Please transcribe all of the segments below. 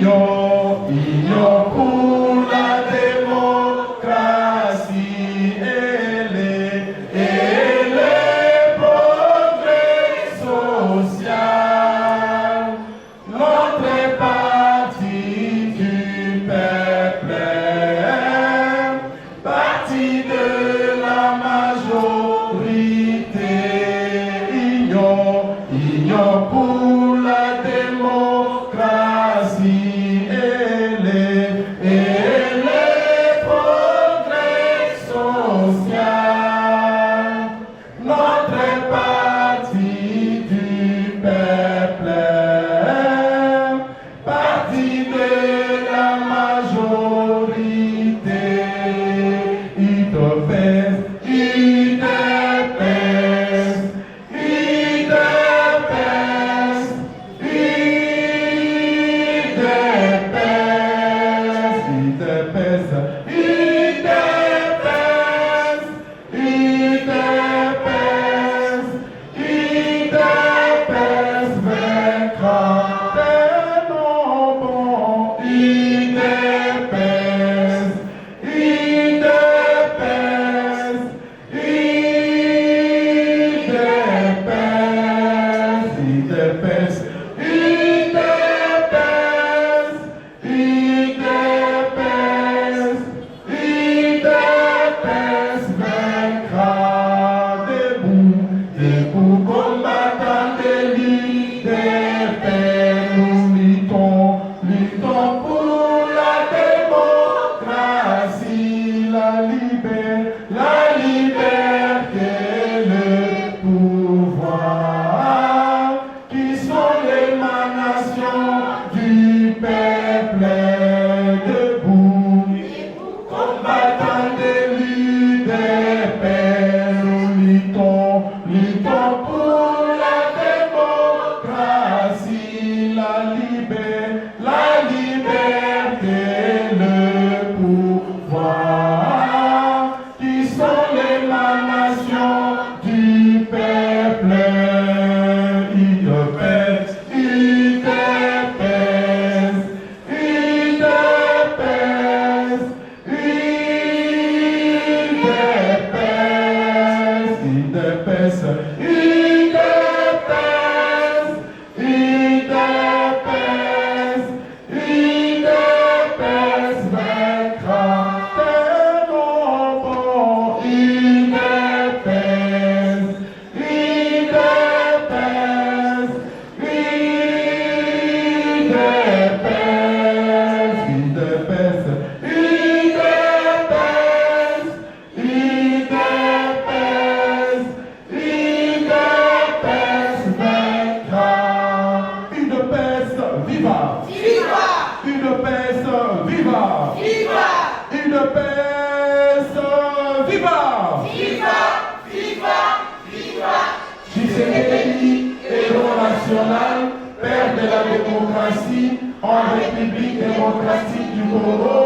union pour la démocratie et les progrès social. Notre parti du peuple, parti de la majorité, union pour la démocratie et les progrès social. Notre parti du peuple, parti de la majorité, UDPS, UDPS, UDPS, UDPS, UDPS vaincra des non-bons. UDPS, UDPS, UDPS, UDPS, UDPS, UDPS vaincra. Debout combattant de l'UDPS, nous luttons pour la démocratie, la liberté, le pouvoir, qui sont l'émanation du peuple. Debout, combattant de l'UDPS, nous luttons pour la démocratie, la liberté, le pouvoir, qui sont l'émanation du peuple. UDPS, UDPS, UDPS, UDPS, UDPS vaincra des non-bons. UDPS, UDPS, UDPS, UDPS vaincra. UDPS, viva! Viva! UDPS, viva! Viva! UDPS, viva! Viva! Viva! Viva! Tshisekedi, héros national, père de la démocratie en République démocratique du Congo.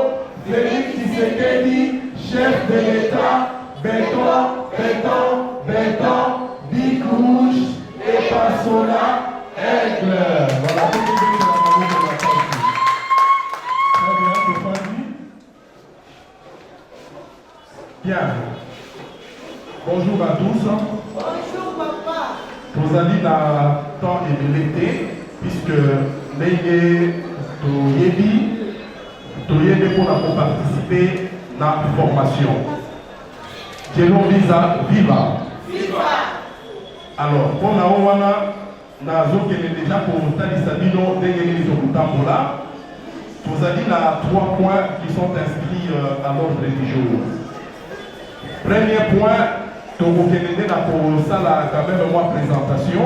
Félix Tshisekedi, chef de l'État, béton, béton, béton, Big Rouge et Passola, aigle. Voilà, tout le monde est dans la famille de la partie. Très bien, c'est parti. Bien. Bonjour à tous. Bonjour papa. Vous allez dans le temps et l'été, puisque les pour participer à la formation. Djelon Visa Viva. Viva! Alors, pour la Owana, nous avons déjà pour Tali Sabino, Tambola. Vous avez là 3 points qui sont inscrits à l'ordre du jour. Premier point, pour ça quand même moi présentation.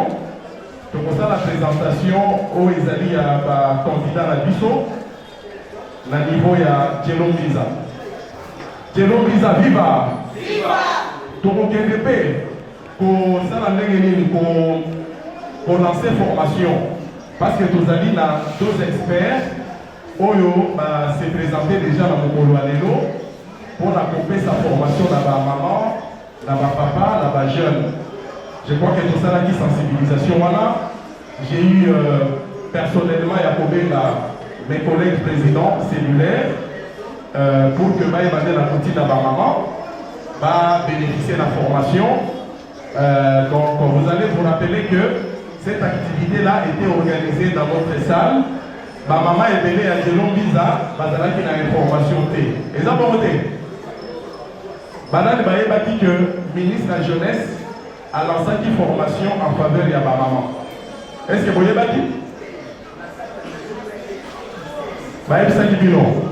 Donc ça la présentation où ils allaient à candidat à Bisso, le niveau il y a Djelon Visa. Djelon Visa viva. Viva! Donc on pour ça la pour lancer formation parce que tous allez là 2 experts Oyo s'est présenté déjà dans mon Mokolo Alelo pour accompagner sa formation dans ma maman, dans ma papa, dans ma jeune. Je crois que tout ça qui sensibilisation voilà. J'ai eu personnellement Yacobé mes collègues présidents cellulaires pour que la routine à ma maman va bénéficier de la formation. Donc vous allez vous rappeler que cette activité-là était organisée dans votre salle. Ma maman est venue à Jelon Biza, bazala qui a une formation T. Et ça pour voter. Madame Baïba dit que le ministre de la Jeunesse a lancé une formation en faveur de ma maman. Est-ce que vous voyez dit?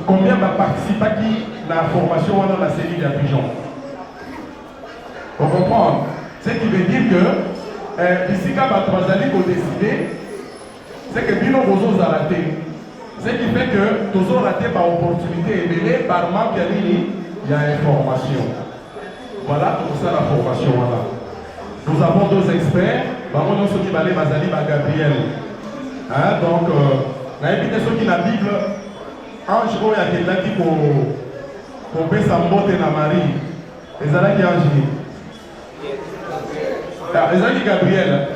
Combien va participer à la formation dans la série d'Abidjan? Vous comprenez? Ce qui veut dire que ici, quand vous avez décidé, c'est que Bino Bozo a raté. Ce qui fait que tous ont raté par opportunité et par manque il y a une formation. Voilà tout ça la formation. Voilà. Nous avons deux experts. Nous sommes Mazali Gabriel. Donc, on a invité ceux qui la Bible. Ange il y a quelqu'un qui peut s'embotter dans Marie. Et ça là qui Ange. Ezali Gabriel,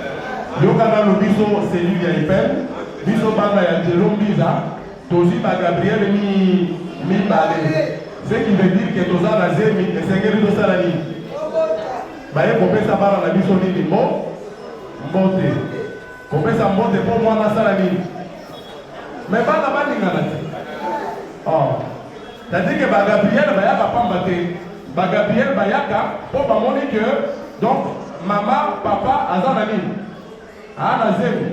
Yokana no biso cellule ya IPEL, biso bana ya Jelon Biza, tozi ba Gabriel mi balé. Ce qui veut dire que toza na zemi et sengeli do salani. Baye kopesa bana na biso ni mbote. Kopesa mbote pour moi na salani. Mais bana baninga na ti. Oh. C'est-à-dire que ba Gabriel bayaka pambate. Ba Gabriel bayaka pour ba moni que donc maman, papa, azanani. Ana zemi.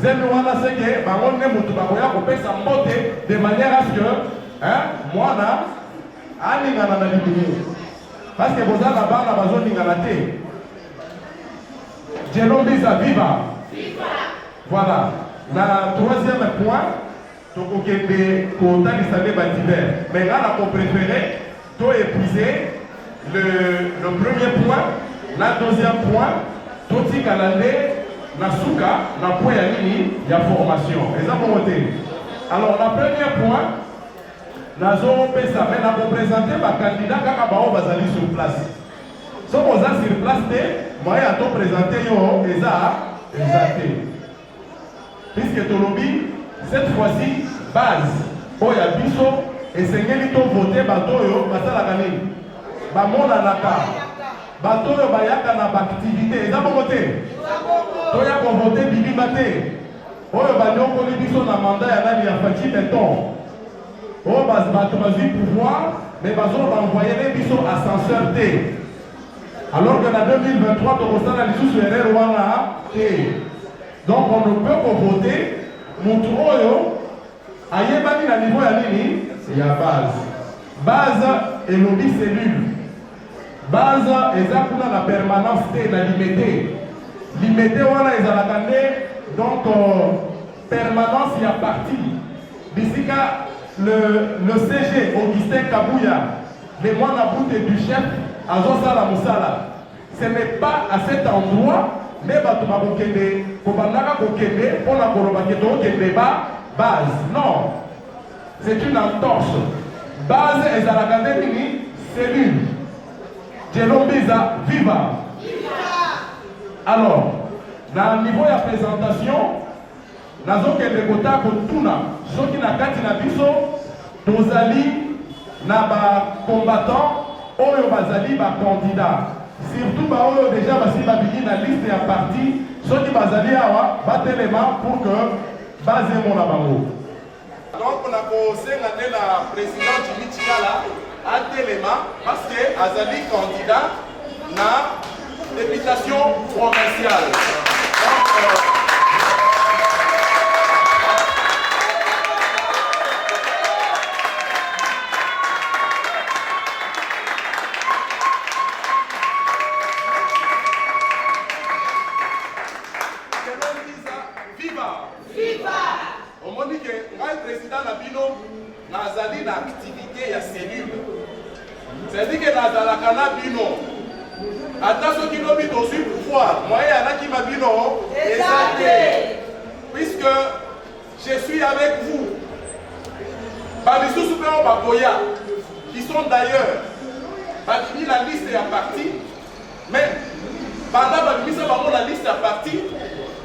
Zemi wana seke, bangon ne mutu bakoya kopesa mbote de manière à ce que, moi na, ani ngana na libini. Parce que vous avez bana bazo ningana te. Jelon Biza viva. Voilà. La troisième point, toko kende kota lisane bativer. Mais là, on préféré, to épuiser le premier point. La deuxième point, tout ce calendrier, na souka, na point ya nini, ya formation. Alors, le premier point, na zone pesa, mais na représenter ma candidat kaka bao bazali sur place. Si vous êtes sur place, moi à te présenter yo, exacté. Puisque Tolobi, cette fois-ci, base, oya biso, et sengeli to voter bato yo, basala kanini. Bamona naka. Bato yo bayaka na activité eza bongo te toya ko voter bibima te oyo banyoko ni biso na mandat ya nani ya Fachi Beton oyo bato bazwi pouvoir mais bazo envoyer les biso ascenseur te alors que na 2023 tokosala lisusu erreur wana te donc on ne peut pas voter mutu oyo ayebani na niveau ya nini ya base elobi cellule base ezakuna na permanence te na limité wana ezalaka nde donc permanence ya parti bisika le CG Augustin Kabouya le mwana bute du chef azosala musala ce n'est pas à cet endroit mais bato bakokende kobandaka kokende mpona koloba ke tokende base non c'est une entorse base ezalaka nde nini cellule Jelon Biza viva. Alors, dans le niveau de la présentation, nous avons des quotas pour tout. Ceux qui n'ont pas de tozali, na combattants, oyo bazali ba candidat. Surtout ba oyo déjà basi babili na liste ya parti, ceux qui bazali awa batelema pour que base mon bango. Donc on a posé la président Jimmy Chikala à Téléma parce que Azali candidat na députation provinciale. On dit que moi, le président Nabino, Nazali na activité ya cellule. C'est-à-dire que Nazalaka Nabino, attention qui n'obite aussi pouvoir. Moi, il y en a qui m'abino. Exacté. Puisque je suis avec vous. Babissou Soupéon Bakoya, qui sont d'ailleurs, Babini la liste est à partie, mais pendant Babini la liste est à partie,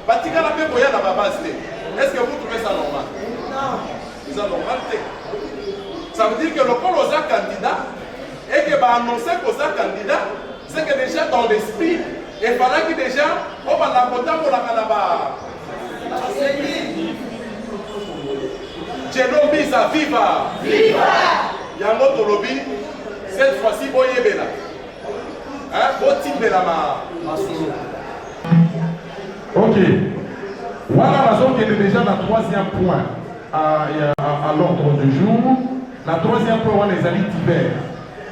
Batika la paix Boya dans ma base. Est-ce que vous trouvez ça normal? Non. Ça normal. Ça veut dire que le col aux candidat et que va annoncer qu'aux candidat, c'est que déjà dans l'esprit, il fallait que déjà, on va la voter pour la Canaba. Djelom Bisa, viva! Viva! Yango Tolobi, cette fois-ci, Boye Bela. Hein? Botim Bela ma solo. Ok. Voilà la zone qui est déjà dans le troisième point à l'ordre du jour. La troisième point, on les alliés divers.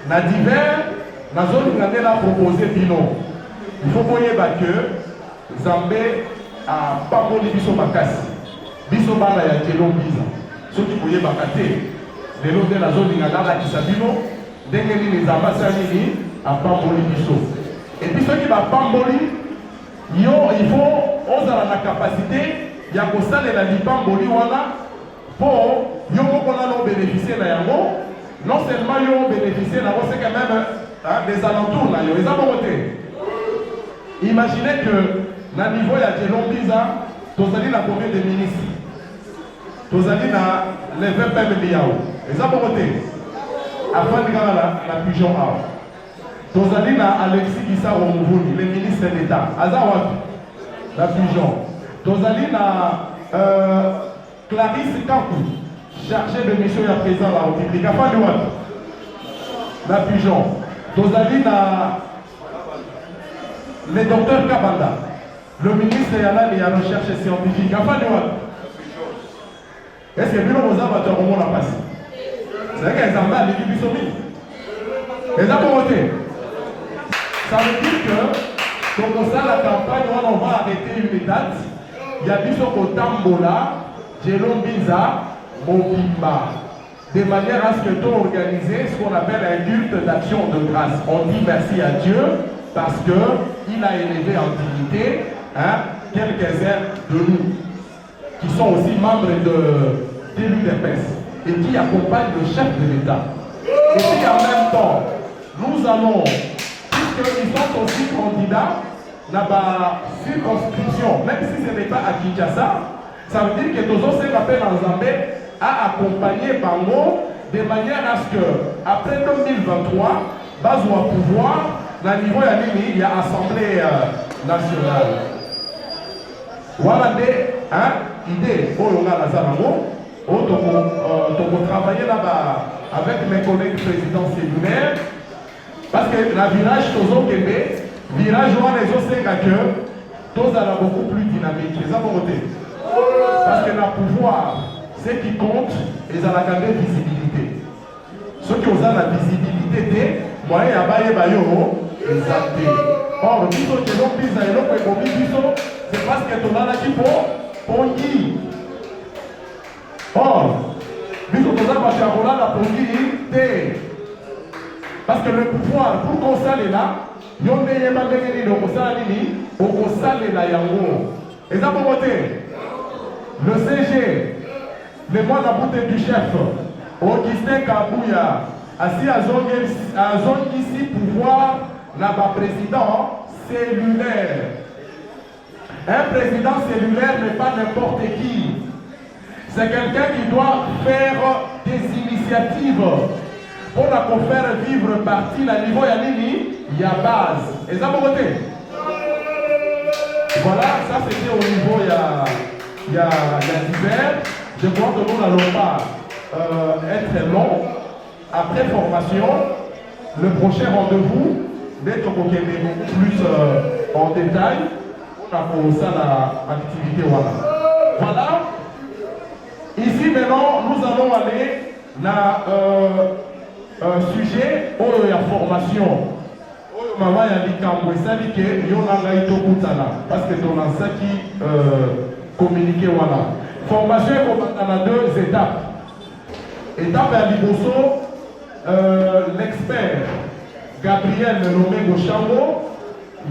Dans divers, la zone qui a proposé Bino. Il faut que Zambé a pas volé Biso Makasi. Biso Bala ya Djelom Bisa. Ceux qui voyaient Bakate, les lots de la zone qui a Kisabino, dès que les ambassadeurs a pas volé Biso. Et puis ceux qui va pas voler, il faut avoir la capacité de faire la Lipamboli pour bénéficier de yango. Non seulement ils bénéficier, c'est quand même des alentours. Ils ont voté. Imaginez que, dans le niveau de Djelom Bisa, tu as combien de ministres? Tu as les 20 milliards. Ils ont voté. Afin de gagner la pigeon A. Tu as Alexis Gissa Omouvuni, le ministre d'État. Azawad, la pigeon. Tu as Clarisse Kakou, chargée de mission à présent à la République. Afin de la pigeon. Tu as le docteur Kabanda, le ministre de la recherche scientifique. Afin de est-ce que vous avez au monde la passe? C'est qu'ils ont mal les bisomis. Et là, pour voter. Ça veut dire que, comme ça, la campagne, on va arrêter une date. Il y a du au Tambola, Djelom Bisa, Mobimba. De manière à ce que tout organiser ce qu'on appelle un culte d'action de grâce. On dit merci à Dieu parce qu'il a élevé en dignité quelques-uns de nous qui sont aussi membres de l'UDPS et qui accompagnent le chef de l'État. Et puis en même temps, nous allons, puisqu'ils sont aussi candidats dans la circonscription, même si ce n'est pas à Kinshasa, ça veut dire que tous ceux qui appellent en Zambie à accompagner Bango de manière à ce que, après 2023, base au pouvoir, dans le niveau il y a Assemblée nationale. Voilà des idées pour le Zarango. On travailler là-bas avec mes collègues présidents cellulaires. Parce que la virage Tozo Kébé, virage où les autres que tous a beaucoup plus dynamique. Les avons voté. Parce que le pouvoir, ce qui compte, ils ont la grande visibilité. Ceux qui ont la visibilité, moi, il y a des bayo, exacté. Or, nous sommes qui ont pris à l'eau et c'est parce que tu as là qui pour qui. Or, nous sommes là pour qui. Parce que le pouvoir, pour qu'on s'aille là, il y a des gens qui s'aillent là. Et ça pour voter. Le CG, le mois d'abouté du chef, Augustin Kabouya, assis à zone ici, pouvoir, là-bas, président cellulaire. Un président cellulaire n'est pas n'importe qui. C'est quelqu'un qui doit faire des initiatives pour faire vivre partie à niveau Yanini, il y a base. Et ça vous voter. Voilà, ça c'était au niveau il y a divers. Je crois que nous n'allons pas être long. Après formation, le prochain rendez-vous, d'être beaucoup plus en détail pour ça l'activité. Voilà. Ici maintenant, nous allons aller dans un sujet où il y a formation. Maman a dit qu'il y a parce que ton enseigne qui communiquer. Formation est dans deux étapes. Étape à Liboso, l'expert Gabriel nommé Gochambo,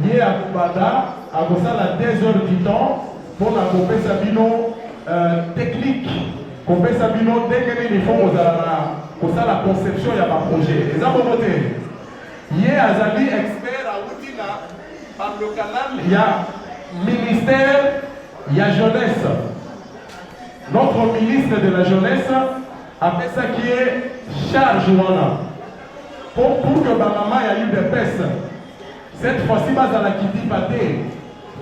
lié à Kubada, a la 2 heures du temps pour la Copé Sabino technique. Copé Sabino, dès que il faut la conception, il y a un projet. Et ça, vous votez. Il y a Azali expert à Outina, par le canal, il y a ministère, il y a jeunesse. notre ministre de la Jeunesse a fait ça qui est charge wana. Pour que ma maman ait eu des pèses, cette fois-ci, la Kiti Pate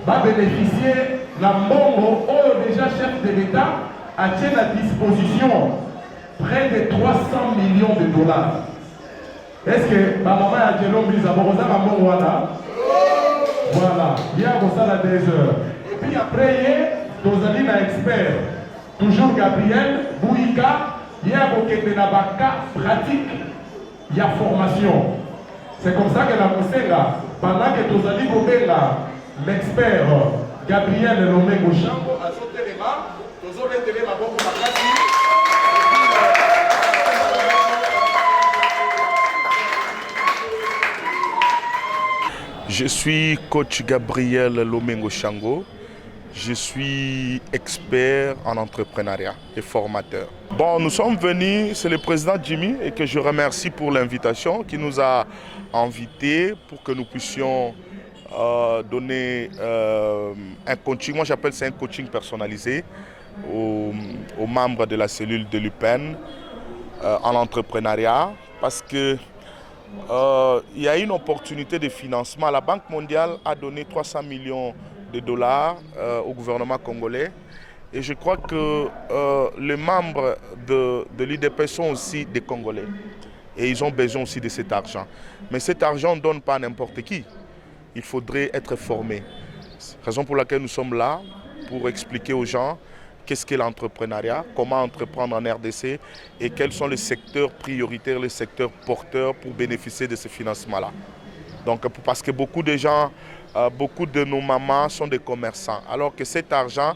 va bénéficier d'un mbongo où déjà chef de l'État a tient à disposition près de 300 millions de dollars. Est-ce que ma maman a dit l'homme à voilà? Voilà, il y a ça 2 heures. Et puis après, nous avons un expert, toujours Gabriel Bouika, il y a un cas pratique, il y a formation. C'est comme ça que la Moussenga, pendant que nous allons l'expert Gabriel Lomengo Chambo, je suis coach Gabriel Lomengo Chango. Je suis expert en entrepreneuriat et formateur. Bon, nous sommes venus, c'est le président Jimmy et que je remercie pour l'invitation qui nous a invités pour que nous puissions donner un coaching. Moi j'appelle ça un coaching personnalisé aux membres de la cellule de l'UPEN en entrepreneuriat parce que il y a une opportunité de financement. La Banque mondiale a donné 300 millions de dollars au gouvernement congolais et je crois que les membres de l'IDP sont aussi des Congolais et ils ont besoin aussi de cet argent. Mais cet argent ne donne pas à n'importe qui. Il faudrait être formé. Raison pour laquelle nous sommes là, pour expliquer aux gens qu'est-ce qu'est l'entrepreneuriat, comment entreprendre en RDC et quels sont les secteurs prioritaires, les secteurs porteurs pour bénéficier de ce financement-là. Donc, parce que beaucoup de gens, beaucoup de nos mamans sont des commerçants, alors que cet argent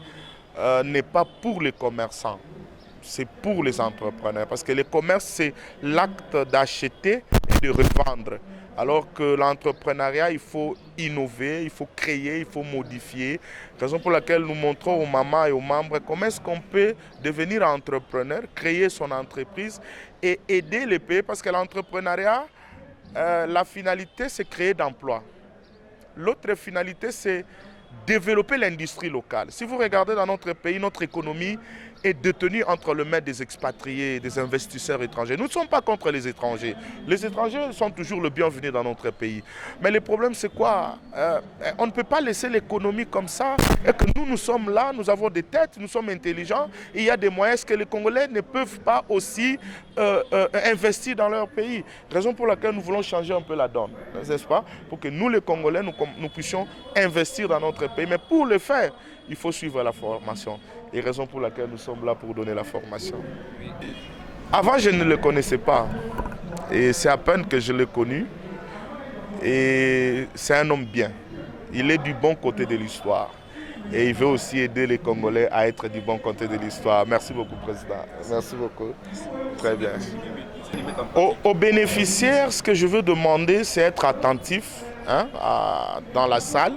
n'est pas pour les commerçants, c'est pour les entrepreneurs. Parce que le commerce, c'est l'acte d'acheter et de revendre. Alors que l'entrepreneuriat, il faut innover, il faut créer, il faut modifier. Raison pour laquelle nous montrons aux mamans et aux membres comment est-ce qu'on peut devenir entrepreneur, créer son entreprise et aider les pays. Parce que l'entrepreneuriat, la finalité, c'est créer d'emplois. L'autre finalité, c'est développer l'industrie locale. Si vous regardez dans notre pays, notre économie est détenue entre les mains des expatriés, des investisseurs étrangers. Nous ne sommes pas contre les étrangers. Les étrangers sont toujours le bienvenu dans notre pays. Mais le problème, c'est quoi? On ne peut pas laisser l'économie comme ça et que nous sommes là, nous avons des têtes, nous sommes intelligents. Et il y a des moyens que les Congolais ne peuvent pas aussi investir dans leur pays. Raison pour laquelle nous voulons changer un peu la donne, n'est-ce pas? Pour que nous, les Congolais, nous puissions investir dans notre pays. Mais pour le faire, il faut suivre la formation. Et raison pour laquelle nous sommes là pour donner la formation. Avant, je ne le connaissais pas. Et c'est à peine que je l'ai connu. Et c'est un homme bien. Il est du bon côté de l'histoire. Et il veut aussi aider les Congolais à être du bon côté de l'histoire. Merci beaucoup, Président. Merci beaucoup. Très bien. Aux bénéficiaires, ce que je veux demander, c'est être attentif dans la salle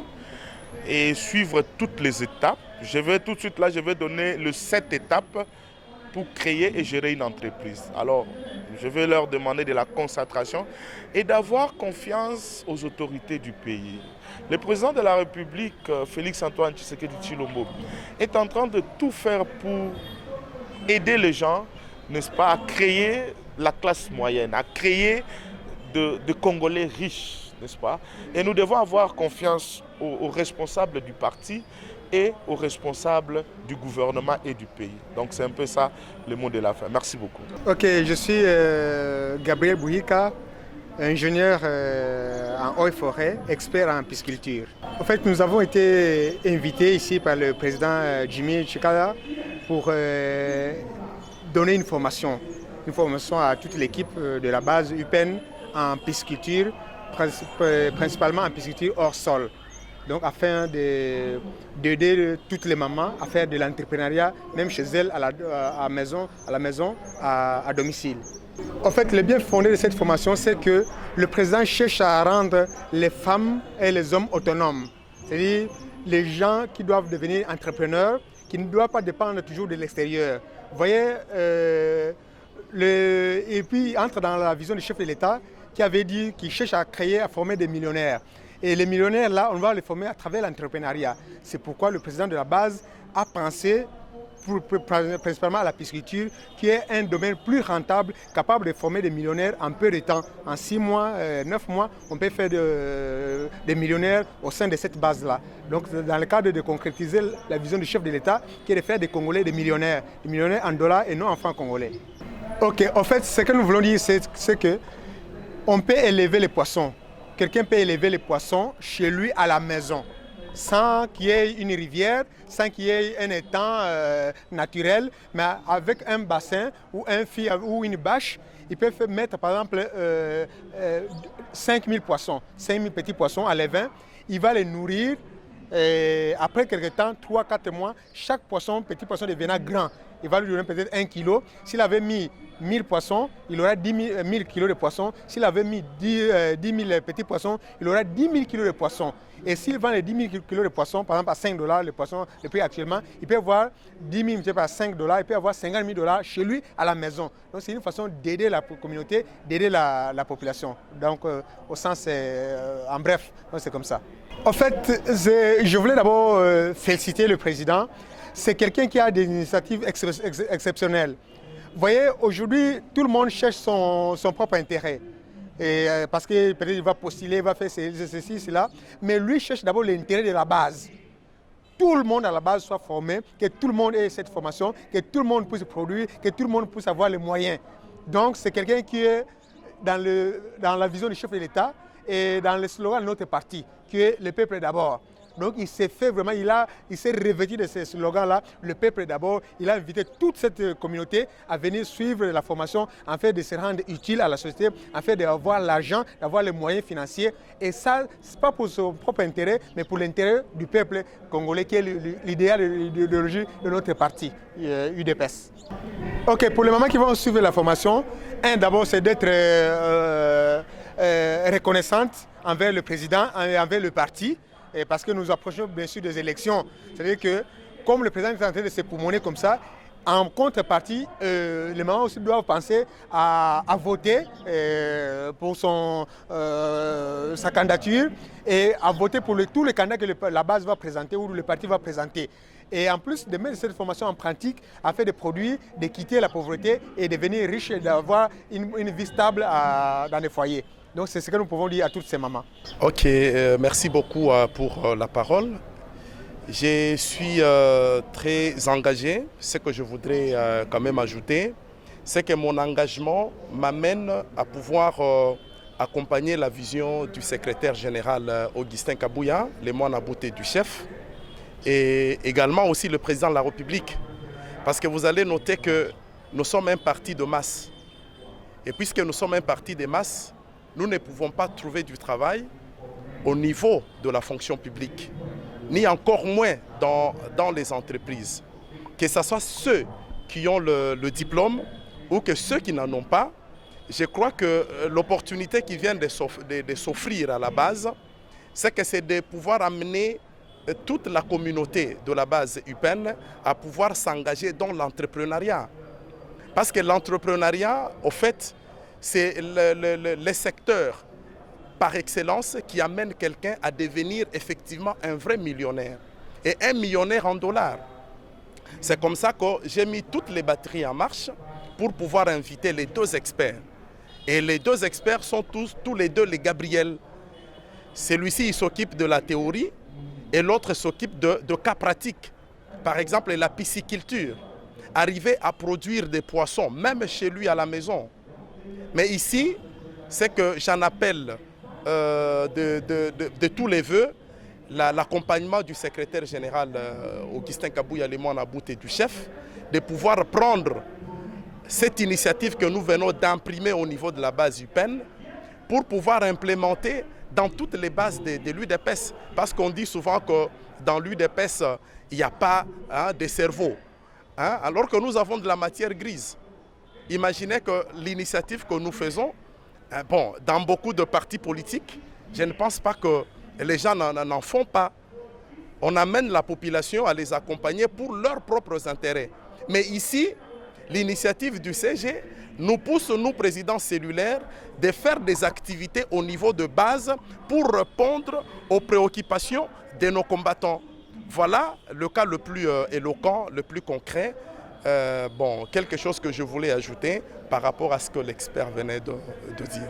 et suivre toutes les étapes. Je vais tout de suite là, je vais donner les 7 étapes pour créer et gérer une entreprise. Alors, je vais leur demander de la concentration et d'avoir confiance aux autorités du pays. Le président de la République, Félix-Antoine Tshisekedi Tshilombo, est en train de tout faire pour aider les gens, n'est-ce pas, à créer la classe moyenne, à créer de Congolais riches, n'est-ce pas? Et nous devons avoir confiance aux responsables du parti et aux responsables du gouvernement et du pays. Donc c'est un peu ça le mot de la fin. Merci beaucoup. Ok, je suis Gabriel Bouika, ingénieur en eau et forêt, expert en pisciculture. En fait, nous avons été invités ici par le président Jimmy Tshikala pour donner une formation à toute l'équipe de la base UPEN en pisciculture, principalement en pisciculture hors sol. Donc afin d'aider toutes les mamans à faire de l'entrepreneuriat, même chez elles, à la maison, à domicile. En fait, le bien fondé de cette formation, c'est que le président cherche à rendre les femmes et les hommes autonomes. C'est-à-dire les gens qui doivent devenir entrepreneurs, qui ne doivent pas dépendre toujours de l'extérieur. Vous voyez, et puis entre dans la vision du chef de l'État qui avait dit qu'il cherche à créer, à former des millionnaires. Et les millionnaires, là, on va les former à travers l'entrepreneuriat. C'est pourquoi le président de la base a pensé principalement à la pisciculture, qui est un domaine plus rentable, capable de former des millionnaires en peu de temps. En 6 mois, 9 mois, on peut faire des millionnaires au sein de cette base-là. Donc, dans le cadre de concrétiser la vision du chef de l'État, qui est de faire des Congolais des millionnaires en dollars et non en francs congolais. Ok, en fait, ce que nous voulons dire, c'est que on peut élever les poissons. Quelqu'un peut élever les poissons chez lui à la maison, sans qu'il y ait une rivière, sans qu'il y ait un étang naturel, mais avec un bassin ou un fil ou une bâche, il peut mettre par exemple 5000 poissons, 5000 petits poissons à l'évin. Il va les nourrir et après quelques temps, 3-4 mois, chaque petit poisson deviendra grand. Il va lui donner peut-être 1 kilo. S'il avait mis 1000 poissons, il aura 1000 kilos de poissons. S'il avait mis 10 000 petits poissons, il aura 10 000 kilos de poissons. Et s'il vend les 10 000 kilos de poissons, par exemple à 5 $, le poisson, le prix actuellement, il peut avoir 10 000 multiplié par 5 $, il peut avoir 50 000 $ chez lui à la maison. Donc c'est une façon d'aider la communauté, d'aider la population. Donc au sens, en bref, c'est comme ça. En fait, je voulais d'abord féliciter le président. C'est quelqu'un qui a des initiatives exceptionnelles. Vous voyez, aujourd'hui, tout le monde cherche son propre intérêt. Et, parce que peut-être il va postuler, il va faire ceci, cela. Mais lui cherche d'abord l'intérêt de la base. Tout le monde à la base soit formé, que tout le monde ait cette formation, que tout le monde puisse produire, que tout le monde puisse avoir les moyens. Donc c'est quelqu'un qui est dans la vision du chef de l'État et dans le slogan de notre parti, qui est le peuple d'abord. Donc il s'est fait vraiment, il s'est revêtu de ce slogan-là, le peuple d'abord. Il a invité toute cette communauté à venir suivre la formation, en fait de se rendre utile à la société, en fait d'avoir l'argent, d'avoir les moyens financiers. Et ça, ce n'est pas pour son propre intérêt, mais pour l'intérêt du peuple congolais, qui est l'idéal et l'idéologie de notre parti, UDPS. Ok, pour les mamans qui vont suivre la formation, d'abord c'est d'être reconnaissante envers le président et envers le parti. Parce que nous approchons bien sûr des élections. C'est-à-dire que comme le président est en train de se poumoner comme ça, en contrepartie, les mamans aussi doivent penser à voter pour sa candidature et à voter pour tous les candidats que la base va présenter ou le parti va présenter. Et en plus de mettre cette formation en pratique, afin de produire, de quitter la pauvreté et de devenir riche et d'avoir une vie stable dans les foyers. Donc c'est ce que nous pouvons dire à toutes ces mamans. Ok, merci beaucoup pour la parole. Je suis très engagé. Ce que je voudrais quand même ajouter, c'est que mon engagement m'amène à pouvoir accompagner la vision du secrétaire général Augustin Kabouya, les moines à bouté du chef, et également aussi le président de la République. Parce que vous allez noter que nous sommes un parti de masse. Et puisque nous sommes un parti de masse, nous ne pouvons pas trouver du travail au niveau de la fonction publique, ni encore moins dans les entreprises. Que ce soit ceux qui ont le diplôme ou que ceux qui n'en ont pas, je crois que l'opportunité qui vient de s'offrir à la base, c'est que c'est de pouvoir amener toute la communauté de la base UPEN à pouvoir s'engager dans l'entrepreneuriat. Parce que l'entrepreneuriat, au fait, c'est le secteur par excellence qui amène quelqu'un à devenir effectivement un vrai millionnaire. Et un millionnaire en dollars. C'est comme ça que j'ai mis toutes les batteries en marche pour pouvoir inviter les 2 experts. Et les 2 experts sont tous les 2 les Gabriel. Celui-ci, il s'occupe de la théorie et l'autre s'occupe de cas pratiques. Par exemple, la pisciculture. Arriver à produire des poissons, même chez lui à la maison. Mais ici, c'est que j'en appelle de tous les vœux l'accompagnement du secrétaire général Augustin Kabouya Lemon About et du chef, de pouvoir prendre cette initiative que nous venons d'imprimer au niveau de la base UPEN pour pouvoir implémenter dans toutes les bases de l'UDPS. Parce qu'on dit souvent que dans l'UDPS, il n'y a pas de cerveau. Alors que nous avons de la matière grise. Imaginez que l'initiative que nous faisons, dans beaucoup de partis politiques, je ne pense pas que les gens n'en font pas. On amène la population à les accompagner pour leurs propres intérêts. Mais ici, l'initiative du CG nous pousse, nous, présidents cellulaires, de faire des activités au niveau de base pour répondre aux préoccupations de nos combattants. Voilà le cas le plus éloquent, le plus concret. Bon, quelque chose que je voulais ajouter par rapport à ce que l'expert venait de dire.